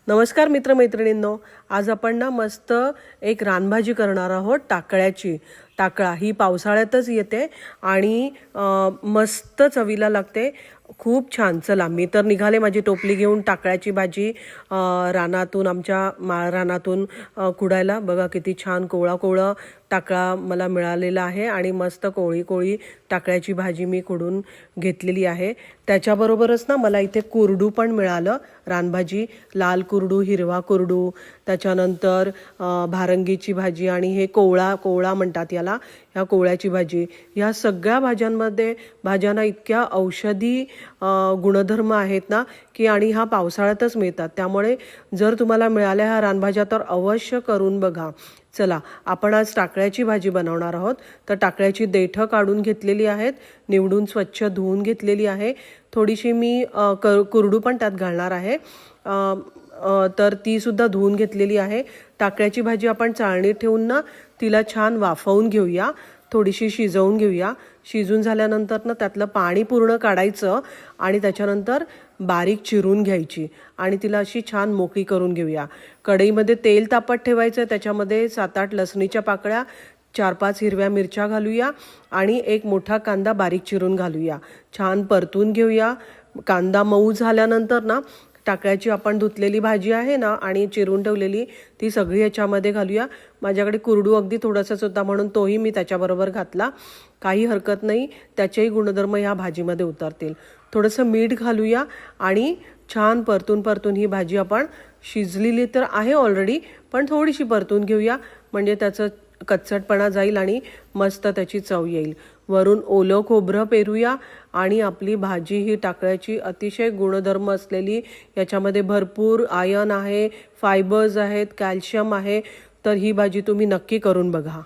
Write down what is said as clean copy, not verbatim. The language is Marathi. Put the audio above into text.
नमस्कार मित्रमैत्रिणींनो, आज आपण ना मस्त एक रानभाजी करणार आहोत टाकळ्याची। टाकळा ही पावसाळ्यातच येते आणि मस्त चवीला लागते, खूप छान। चला मी तर निघाले माझी टोपली घेऊन टाकळ्याची भाजी रानातून आमच्या रानातून कुडायला। बघा किती छान कोवळा कोवळा टाकळा मला मिळालेला आहे आणि मस्त कोळी कोळी टाकळ्याची भाजी मी कुडून घेतलेली आहे। त्याच्याबरोबरच ना मला इथे कुरडू पण मिळालं, रानभाजी, लाल कुरडू, हिरवा कुरडू, त्याच्यानंतर भारंगीची भाजी आणि हे कोवळा म्हणतात याला, ह्या कोवळ्याची भाजी। ह्या सगळ्या भाज्यांना इतक्या औषधी गुणधर्म आहेत ना की आणि हा पावसाळ्यातच मिळतात, त्यामुळे जर तुम्हाला मिळाल्या ह्या रानभाज्या तर अवश्य करून बघा। चला आपण आज टाकळ्याची भाजी बनवणार आहोत। तर टाकळ्याची देठं काढून घेतलेली आहेत, निवडून स्वच्छ धुवून घेतलेली आहे। थोडीशी मी कुरडू पण त्यात घालणार आहे, तर ती सुद्धा धुवून घेतलेली आहे। टाकळ्याची भाजी आपण चाळणीत ठेवून ना तिला छान वाफवून घेऊया, थोडीशी शिजवून घेऊया। शिजून झाल्यानंतर ना त्यातलं पाणी पूर्ण काढायचं आणि त्याच्यानंतर बारीक चिरून घ्यायची आणि तिला अशी छान मोकळी करून घेऊया। कढईमध्ये तेल तापत ठेवायचं, त्याच्यामध्ये 7-8 लसणीच्या पाकळ्या, 4-5 हिरव्या मिरच्या घालूया आणि एक मोठा कांदा बारीक चिरून घालूया। छान परतून घेऊया। कांदा मऊ झाल्यानंतर ना टाकळ्याची आपण धुतलेली भाजी आहे ना आणि चिरून ठेवलेली ती सगळी याच्यामध्ये घालूया। माझ्याकडे कुरडू अगदी थोडासाच होता म्हणून तोही मी त्याच्याबरोबर घातला, काही हरकत नाही, त्याचेही गुणधर्म ह्या भाजीमध्ये उतरतील। थोडंसं मीठ घालूया आणि छान परतून ही भाजी आपण, शिजलेली तर आहे ऑलरेडी पण थोडीशी परतून घेऊया, म्हणजे त्याचं कच्चटपणा जाईल आणि मस्त त्याची चव येईल। वरून ओलं खोबरं पेरूया आणि आपली भाजी ही टाकळ्याची अतिशय गुणधर्म असलेली, याच्यामध्ये भरपूर आयर्न आहे, फायबर्स आहेत, कॅल्शियम आहे, तर ही भाजी तुम्ही नक्की करून बघा।